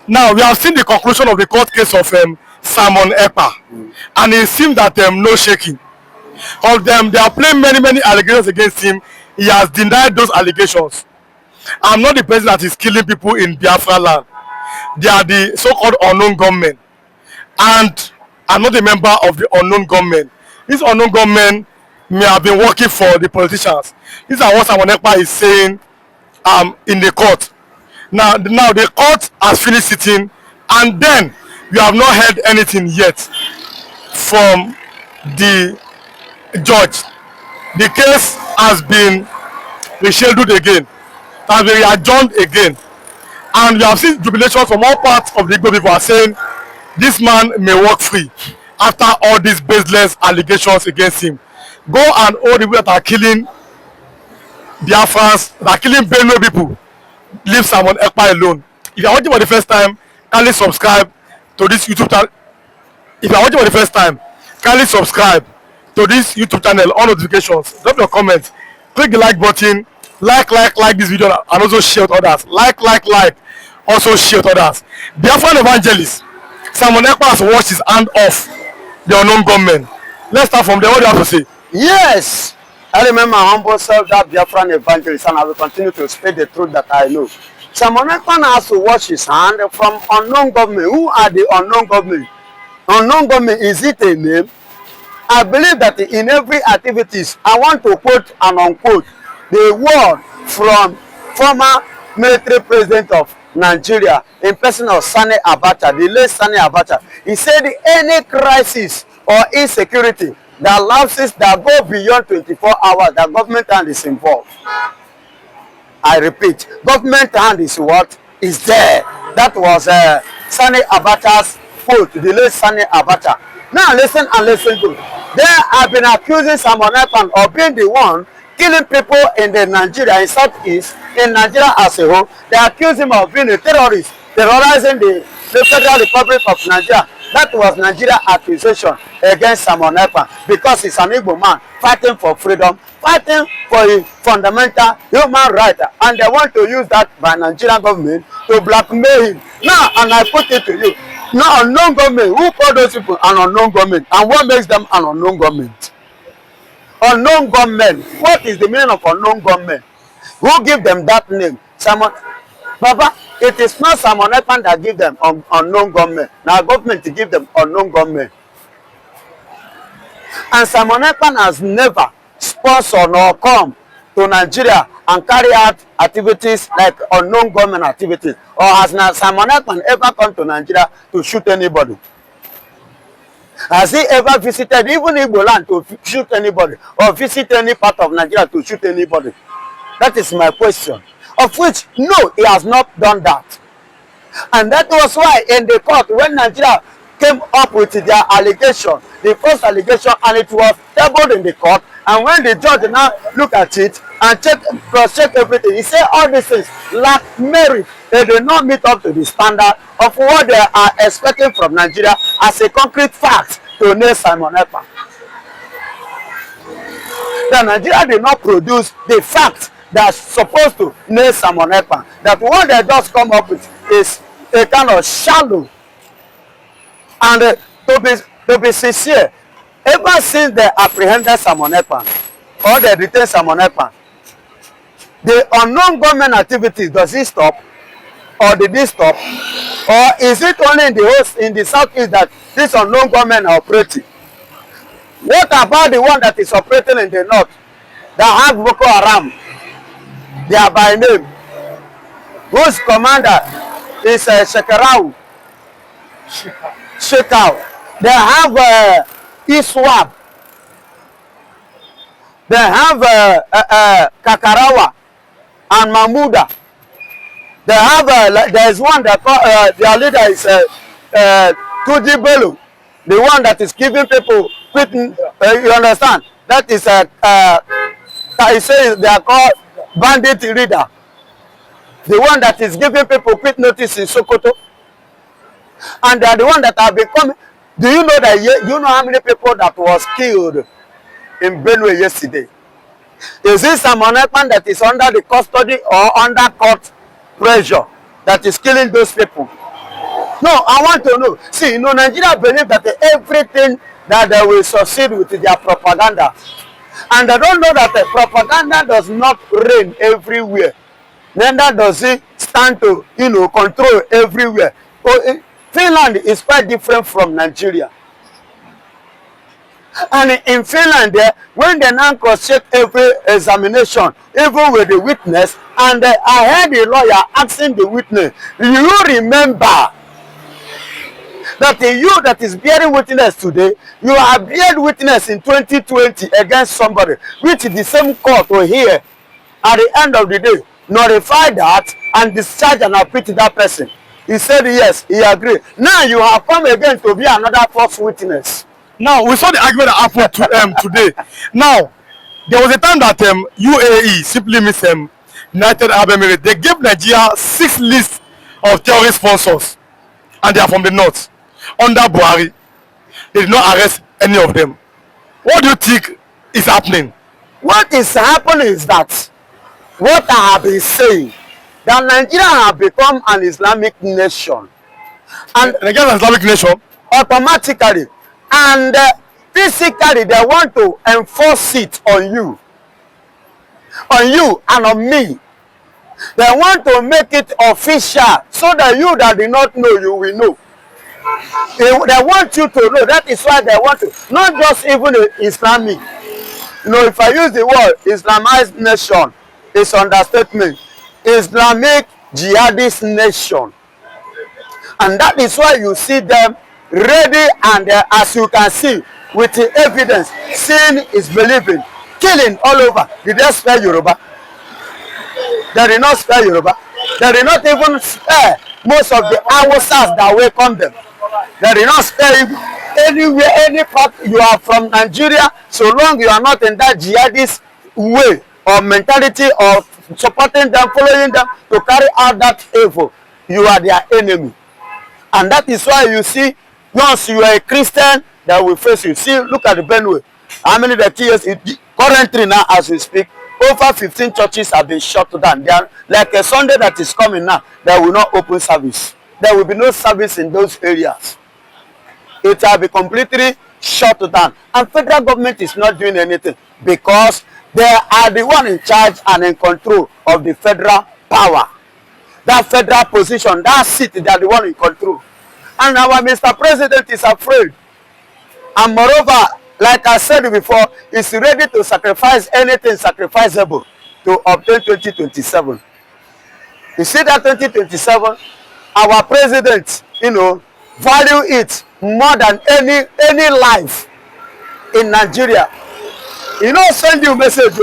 Now we have seen the conclusion of the court case of Simon Ekpa, and it seems that no shaking. Of them, they are playing many allegations against him. He has denied those allegations. I'm not the person that is killing people in Biafran land. They are the so-called unknown gunmen, and I'm not a member of the unknown gunmen. These unknown gunmen may have been working for the politicians. These are what Simon Ekpa is saying in the court. Now the court has finished sitting, and then we have not heard anything yet from the judge. The case has been rescheduled again, has been adjourned again, and we have seen jubilation from all parts of the Igbo people are saying this man may walk free after all these baseless allegations against him. Go and all the people that are killing Biafrans, that are killing Benue people, leave Simon Ekpa alone. If you are watching for the first time, kindly subscribe to this YouTube channel. If you are watching for the first time, kindly subscribe to this YouTube channel, on notifications, drop your comments, click the like button, like this video, and also share with others. Like, also share with others. Biafran evangelist Simon Ekpa has washed his hand off the unknown gunmen. Let's start from there. What do you have to say? Yes, I remember my humble self, that Biafran evangelist, and I will continue to speak the truth that I know. Simon Ekpa has to wash his hand from unknown government. Who are the unknown government? Unknown government, is it a name? I believe that in every activities, I want to quote and unquote the word from former military president of Nigeria in person of Sani Abacha, the late Sani Abacha. He said any crisis or insecurity that lapses that go beyond 24 hours, the government hand is involved. I repeat, government hand is what? Is there. That was Sani Abacha's quote, the late Sani Abacha. Now listen and listen good. They have been accusing Simon Ekpa of being the one killing people in the Nigeria, in Southeast, in Nigeria as a whole. They accuse him of being a terrorist, terrorizing the Federal Republic of Nigeria. That was Nigeria accusation against Simon Ekpa, because he's an Igbo man fighting for freedom, fighting for a fundamental human right, and they want to use that by Nigerian government to blackmail him. Now, and I put it to you, now unknown government, who call those people an unknown government, and what makes them an unknown government? Unknown government. What is the meaning of unknown government? Who give them that name? Simon, Baba, it is not Simon Ekpa that give them unknown government. Now government to give them unknown government. And Simon Ekpa has never sponsored nor come to Nigeria and carry out activities like unknown government activities. Or has not Simon Ekpa ever come to Nigeria to shoot anybody? Has he ever visited even Igbo land to shoot anybody, or visit any part of Nigeria to shoot anybody? That is my question. Of which, no, he has not done that. And that was why in the court, when Nigeria came up with their allegation, the first allegation, and it was tabled in the court, and when the judge now look at it and cross-check everything, he said all these things lack merit. They do not meet up to the standard of what they are expecting from Nigeria as a concrete fact to nail Simon Ekpa. The Nigeria did not produce the fact that's supposed to nail Simon Ekpa. That what they just come up with is a kind of shallow. And to be sincere, ever since they apprehended Simon Ekpa, or they detained Simon Ekpa, the unknown government activities, does it stop? Or did it stop? Or is it only in the southeast that this unknown government are operating? What about the one that is operating in the north, that have Boko Haram? They are by name. Whose commander is Shekarau? Shekau. They have Iswab. They have Kakarawa and Mamuda. They have there is one that their leader is Tuji Belu, the one that is giving people quitting. You understand? That is I say they are called bandit leader. The one that is giving people quit notice in Sokoto, and they are the one that are becoming. Do you know that? You know how many people that was killed in Benue yesterday? Is this Simon Ekpa that is under the custody or under court pressure that is killing those people? No, I want to know. See, you know, Nigeria believe that everything that they will succeed with their propaganda. And they don't know that the propaganda does not reign everywhere. Neither does it stand to, you know, control everywhere. Finland is quite different from Nigeria. And in Finland, when they now cross-check every examination, even with the witness, and I heard the lawyer asking the witness, you remember that you that is bearing witness today, you are bearing witness in 2020 against somebody, which the same court will hear at the end of the day, notify that and discharge and acquit that person. He said yes, he agreed. Now you have come again to be another false witness. Now, we saw the argument that happened today. Now, there was a time that UAE, simply means United Arab Emirates, they gave Nigeria 6 lists of terrorist sponsors, and they are from the north. Under Buhari, they did not arrest any of them. What do you think is happening? What is happening is that, what I have been saying, that Nigeria has become an Islamic nation. And Nigeria is an Islamic nation? Automatically. And physically, they want to enforce it on you. On you and on me. They want to make it official so that you that do not know, you will know. They want you to know. That is why they want to. Not just even Islamic. You know, if I use the word Islamized nation, it's understatement. Islamic jihadist nation. And that is why you see them ready, and as you can see, with the evidence, seeing is believing, killing all over. Did they spare Yoruba? They did not spare Yoruba. They did not even spare most of the Hausas that welcome them. They did not spare anywhere, any part you are from Nigeria, so long you are not in that jihadist way or mentality of supporting them, following them to carry out that evil, you are their enemy. And that is why you see, once you are a Christian, that will face you. See, look at the Benue. How many the years currently now as we speak, over 15 churches have been shut down. They are like a Sunday that is coming now, they will not open service. There will be no service in those areas. It will be completely shut down. And federal government is not doing anything because they are the one in charge and in control of the federal power. That federal position, that seat, they are the one in control. And our Mr. President is afraid. And moreover, like I said before, is ready to sacrifice anything sacrificable to obtain 2027. You see that 2027, our president, you know, value it more than any life in Nigeria. He no send you message,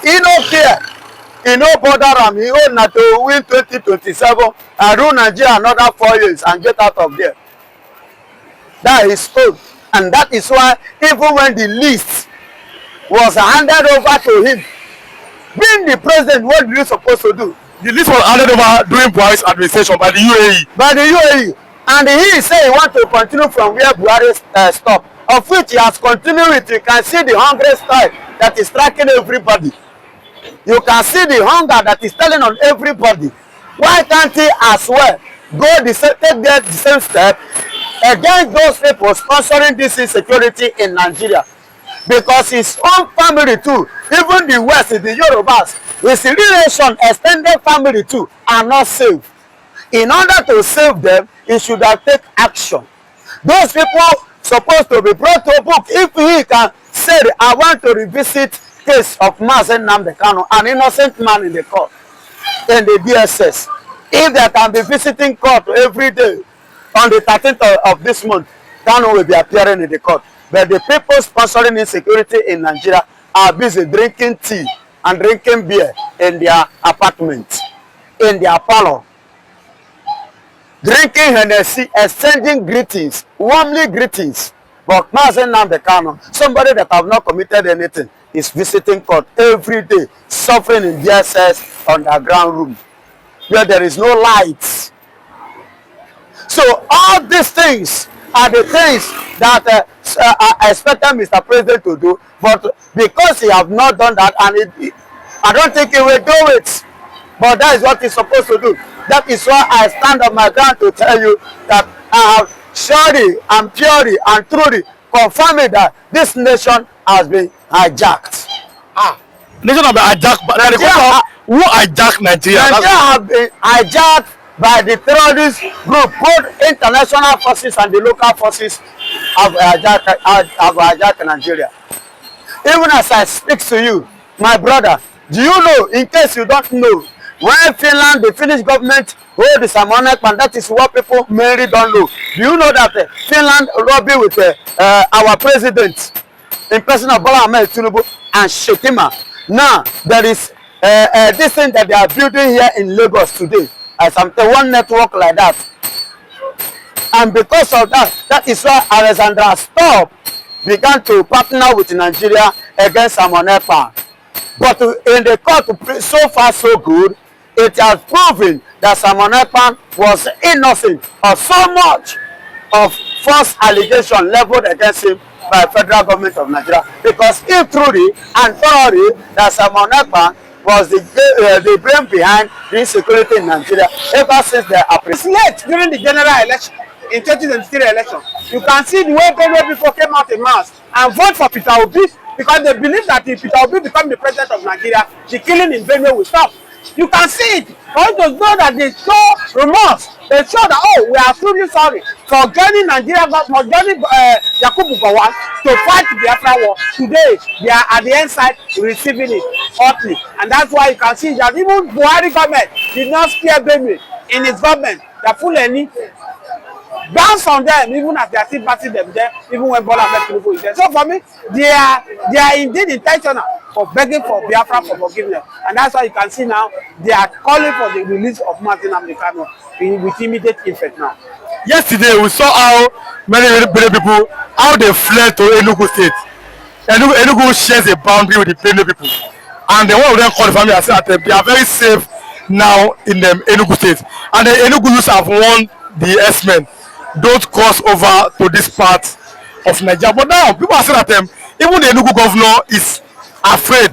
he no care. He no bother him. He own not to win 2027 and rule Nigeria another 4 years and get out of there. That is old. And that is why even when the list was handed over to him, being the president, what did he supposed to do? The list was handed over during Buhari's administration by the UAE. By the UAE. And he said he wants to continue from where Buhari stopped, of which he has continued with. You can see the hunger strike that is striking everybody. You can see the hunger that is telling on everybody. Why can't he as well go take the same step against those people sponsoring this insecurity in Nigeria? Because his own family too, even the West, the Yorubas, his relation, extended family too, are not safe. In order to save them, he should have taken action. Those people supposed to be brought to a book. If he can say, I want to revisit case of Mazen Namdekano, an innocent man in the court, in the DSS. If they can be visiting court every day on the 13th of this month, Kano will be appearing in the court. But the people sponsoring insecurity in Nigeria are busy drinking tea and drinking beer in their apartment, in their parlor, drinking Hennessy, exchanging greetings, warmly greetings. But Mazen Namdekano, somebody that have not committed anything, is visiting court every day, suffering in DSS underground room, where there is no lights. So all these things are the things that I expected Mr. President to do, but because he have not done that, and I don't think he will do it. But that is what he's supposed to do. That is why I stand on my ground to tell you that I have surely and purely and truly confirmed that this nation has been hijacked. Nation have been hijacked, but who hijacked Nigeria? Nigeria have been hijacked by the terrorist group. Both international forces and the local forces have hijacked Nigeria. Even as I speak to you, my brother, do you know, in case you don't know, when Finland, the Finnish government hold the Simon Ekpa, that is what people mainly don't know. Do you know that Finland lobby with our president in person of Bola Ahmed Tinubu and Shetima? Now, there is this thing that they are building here in Lagos today, as one network like that. And because of that, that is why Alexandra Stubb began to partner with Nigeria against Simon Ekpa. But in the court, so far so good, it has proven that Simon Ekpa was innocent of so much of false allegation leveled against him by the federal government of Nigeria. Because if truly and thoroughly that Simon Ekpa was the brain behind the insecurity in Nigeria ever since they appreciated during the general election in 2023 election. You can see the way Benue people came out in mass and vote for Peter Obi because they believe that if Peter Obi becomes the president of Nigeria, the killing in Benue will stop. You can see it. For you to know that they show remorse. They show that, oh, we are truly sorry for joining Nigeria, for joining Yakubu Gowon to fight the Biafran war. Today, they are at the end side receiving it hotly. And that's why you can see that even Buhari government did not scare Benue in his government. The Fulani bounce on them even as they are still passing them there, even when Bola Ahmed Tinubu is there. So for me, they are indeed intentional for begging for Biafran for forgiveness. And that's why you can see now they are calling for the release of Martin Amdekano with immediate effect now. Yesterday we saw how many people, how they fled to Enugu State. Enugu shares a boundary with the Benue people. And one of them called the family and said that they are very safe now in the Enugu State. And the Enugu youths have warned the S-men, don't cross over to this part of Nigeria. But now people are saying that even the Enugu governor is afraid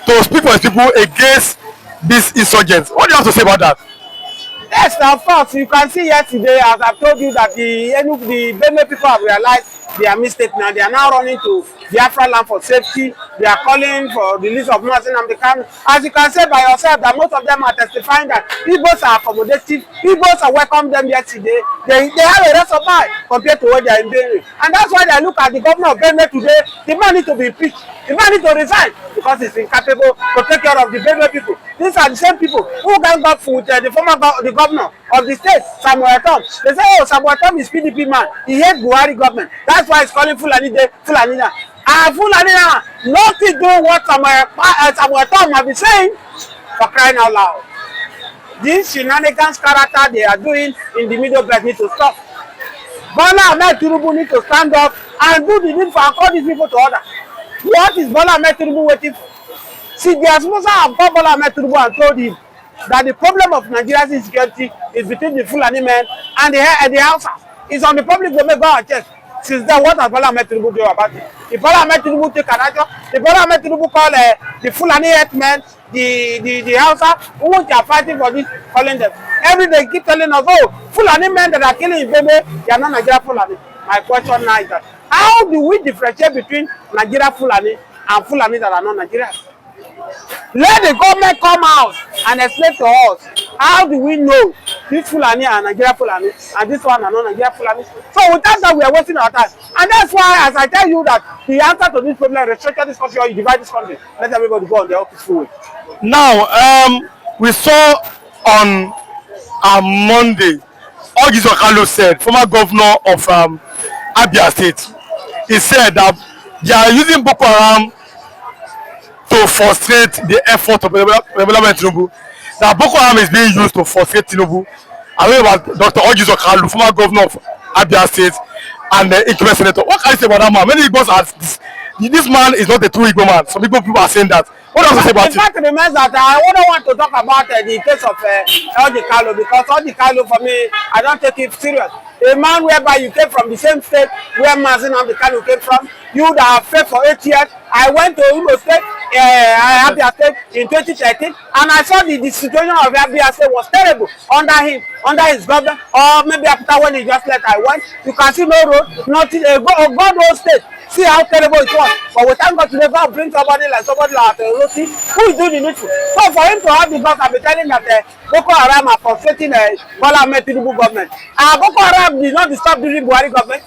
to speak for his people against these insurgents. What do you have to say about that? Yes, of course. You can see yesterday, as I've told you, that the Benue people have realized their mistake now. They are now running to Biafran land for safety. They are calling for the release of Martin Amdekano. As you can say by yourself, that most of them are testifying that Igbos are accommodative. Igbos are welcomed them yesterday. They have a rest of mind compared to what they are in Benue. And that's why they look at the governor of Benue today. The man needs to be impeached. The man needs to resign because he's incapable to take care of the Benue people. These are the same people who gang up with the governor of the state, Samuel Tom. They say, oh, Samuel Tom is PDP man. He hates Buhari government. That's why he's calling Fulani Day, Fulani now. And Fulani now, nothing doing what Samuel Tom have been saying, for crying out loud. These shenanigans character they are doing in the middle belt need to stop. Bola Ahmed Tinubu need to stand up and do the need for call these people to order. What is Bola Ahmed Tinubu waiting for? See, the sponsor have called Bola Ahmed Tinubu and told him that the problem of Nigeria's insecurity is between the Fulani men and the Hausas. It's on the public domain, go and check. Since then, what has Bola Ahmed Tinubu do about it? If Bola Ahmed Tinubu take an action, if Bola Ahmed Tinubu call the Fulani headmen, the Hausa, who are fighting for this, calling them. Every day keep telling us, oh, Fulani men that are killing in Benue, they are not Nigeria Fulani. My question now is that, how do we differentiate between Nigeria Fulani and Fulani that are not Nigerians? Let the government come out and explain to us, how do we know this Fulani are Nigeria Fulani and this one are not Nigeria Fulani? So without that, we are wasting our time. And that's why, as I tell you, that the answer to this problem is restructure this country or you divide this country. Let everybody go on their own peaceful way. Now, we saw on Monday, Accusations said, former governor of Abia State, he said that they are using Boko Haram to frustrate the effort of development Tinubu. That Boko Haram is being used to frustrate Tinubu. I read about Dr. Accusations, former governor of Abia State and the Ekpa senator. What can you say about that man? Many Igbos are this man is not a true Igbo man. Some people are saying that. What else to say about it? In fact, remains that I don't want to talk about the case of Odikalo because Odikalo for me, I don't take it serious. A man whereby you came from the same state where Martin Amdekano came from, you that have failed for 8 years. I went to Imo State, Abia State in 2013, and I saw the situation of Abia State was terrible under him, under his government, or maybe after when he just left I went. You can see no road, nothing. God whole state. See how terrible it was. But we thank God today, God bring somebody like Rossi, who is doing the needful. So for him to have the boss, I'll be telling that Boko Haram are frustrating Bola Ahmed Tinubu government. Boko Haram did not disturb during Buhari government.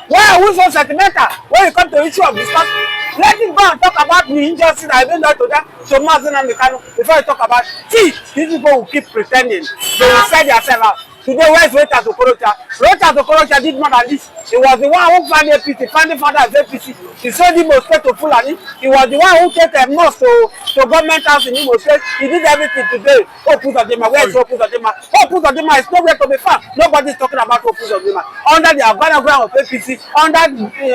Why are we so sentimental when it comes to the issue of discussion? Let him go and talk about the injustice that been done to them, to Mazen and Mikano, before you talk about see, these people will keep pretending. They will sell themselves out. Today, where's Rota Okorocha? Rota Okorocha did more than this. He was the one who found APC, found the father of APC. He sold him State to Fulani. He was the one who took a nurse to government house in Imo State. He did everything today. Opus Odema, where is Opus Odema? Opus Odema is nowhere to be found. Nobody is talking about Opus Odema. Under the Havana ground of APC, under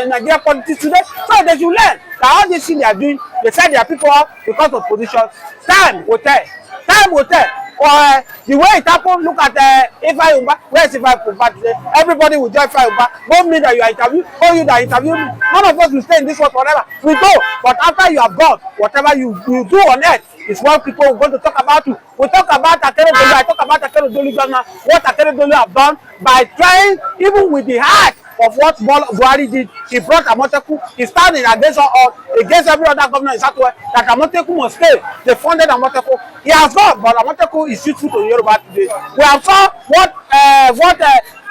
Nigeria politics today. So they should learn that all this thing they are doing, they set their people up because of position. Time will tell. Time will tell. Or the way it happened, look at Ifa Umba. Where is Ifa Umba today? Everybody will join Ifa Umba. Both me that you are interviewed, or you that interview me. None of us will stay in this world forever. We go. But after you have gone, whatever you do on earth is what people are going to talk about you. We talk about Akeredolu. I talk about Akeredolu governor. What Akeredolu have done by trying, even with the heart of what Buhari did. He brought Amoteku. He standing against all, against every other governor in Southwest that Amoteku must stay. They funded Amoteku. He has gone, but Amoteku is useful to Yoruba today. We have saw what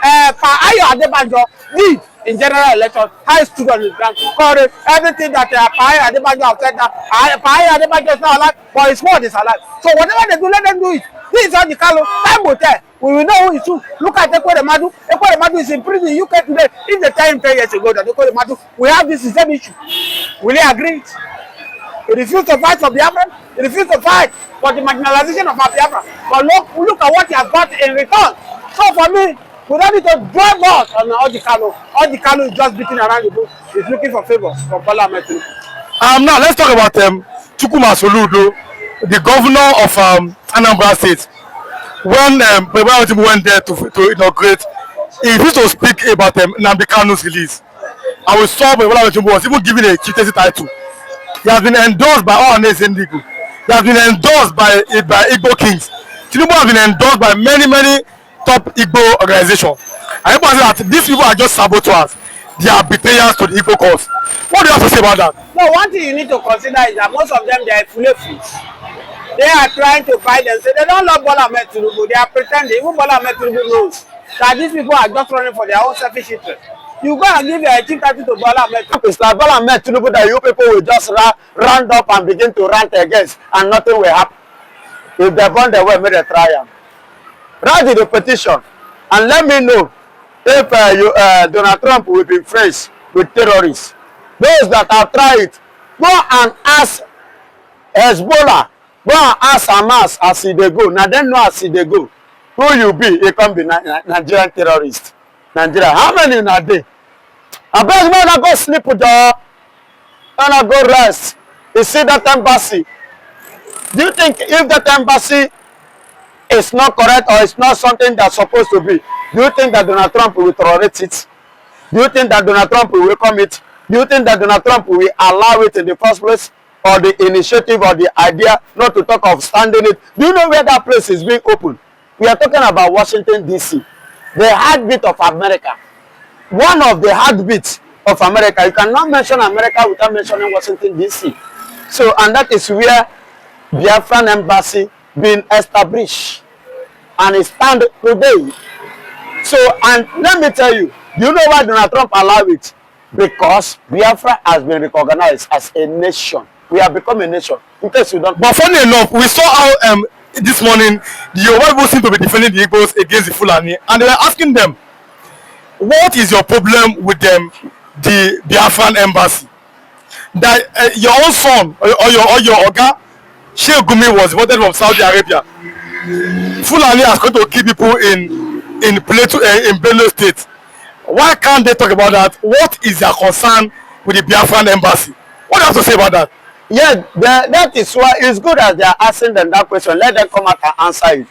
Ayo Adebanjo did in general election. High stood on his ground, correct everything that Ayo Adebanjo have said. That Ayo Adebanjo is not alive, but his word is alive. So whatever they do, let them do it. This is how the Kalo. Time will tell. We will know who is who. Look at Ekpa. Ekpa is in prison in UK today. If they tell him 10 years ago that Ekpa we have this same issue, will he agree? He refused to fight for Biafran. He refused to fight for the marginalization of our Biafran. But look at what he has got in return. So for me, we don't need to drive us on Odikalo. Odikalo is just beating around the bush. He's looking for favor from Bola Ahmed Tinubu. Now let's talk about Chukwuma Soludo, the governor of Anambra State. When President went there to inaugurate, he refused to speak about Nnamdi Kanu's release. I was saw President was even given a chieftaincy title. He has been endorsed by all Indigo. He has been endorsed by Igbo kings. Tinubu has been endorsed by many top Igbo organizations. I say that these people are just saboteurs. They are betrayers to the Igbo cause. What do you have to say about that? No, one thing you need to consider is that most of them, they are fully. They are trying to fight and say they don't love Bola Ahmed Tinubu. They are pretending. Even Bola Ahmed Tinubu knows that these people are just running for their own selfish interest. You go and give your chief title to Bola Ahmed Tinubu. It's like Bola Ahmed Tinubu that you people will just round up and begin to rant against, and nothing will happen. If they burn the way, may they try them. Write the petition and let me know if Donald Trump will be friends with terrorists. Those that have tried it, go and ask Hezbollah. Go and ask Hamas as they go. Now they know as they go. Who you be? You can be Nigerian terrorist. Nigeria. How many are there? I beg man, I go sleep with the and I go rest. You see that embassy? Do you think if that embassy is not correct or it's not something that's supposed to be, do you think that Donald Trump will tolerate it? Do you think that Donald Trump will welcome it? Do you think that Donald Trump will allow it in the first place? Or the initiative or the idea, not to talk of standing it. Do you know where that place is being opened? We are talking about Washington, D.C., the heartbeat of America. One of the heartbeats of America. You cannot mention America without mentioning Washington, D.C. So, and that is where Biafran embassy being established. And it stands today. So, and let me tell you, do you know why Donald Trump allowed it? Because Biafra has been recognized as a nation. We have become a nation. In case you don't. But funny enough, we saw how this morning the Yoruba people seem to be defending the Igbos against the Fulani, and they were asking them, "What is your problem with them, the Biafran embassy? That your own son or your Oga Sheikh Guñmen was voted from Saudi Arabia. Fulani has going to kill people in Benue State. Why can't they talk about that? What is their concern with the Biafran embassy? What do you have to say about that?" Yeah, that is why it's good as they are asking them that question. Let them come out and answer it.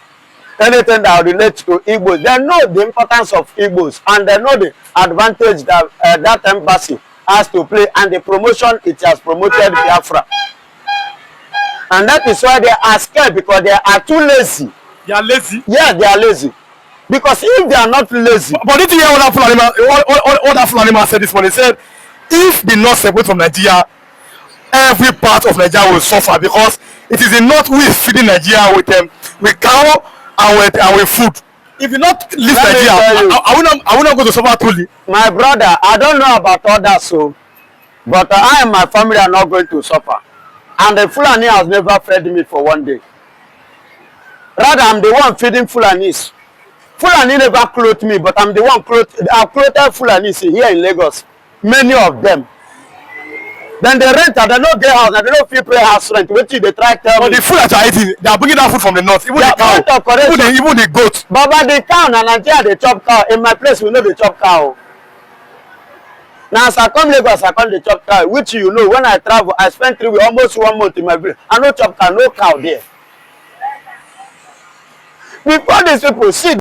Anything that relates to Igbos, they know the importance of Igbos and they know the advantage that that embassy has to play and the promotion it has promoted Biafra. And that is why they are scared, because they are too lazy. They are lazy. Yeah, they are lazy. Because if they are not lazy. But did you hear what that Fulani man said this morning? He said, if the north separate from Nigeria, every part of Nigeria will suffer, because it is the north who is feeding Nigeria with cow and with food. If you not leave Nigeria, I will not go to suffer truly. My brother, I don't know about others, so, but I and my family are not going to suffer. And the Fulani has never fed me for one day. Rather, I'm the one feeding Fulanis. Fulani never clothed me, but I'm the one I've clothed Fulanis here in Lagos. Many of them. Then they rent and they don't get house, and they don't feel pay house rent. Wait till they try to tell me. But the food that you are eating, they are bringing that food from the north. Even the cow, even the goat. But the cow, and Nigeria, they chop cow. In my place, we know they chop cow. Now, as I come Lagos, I come the chop cow, which you know, when I travel, I spend 3 weeks, almost 1 month in my village. I no chop cow, no cow there. Before these people see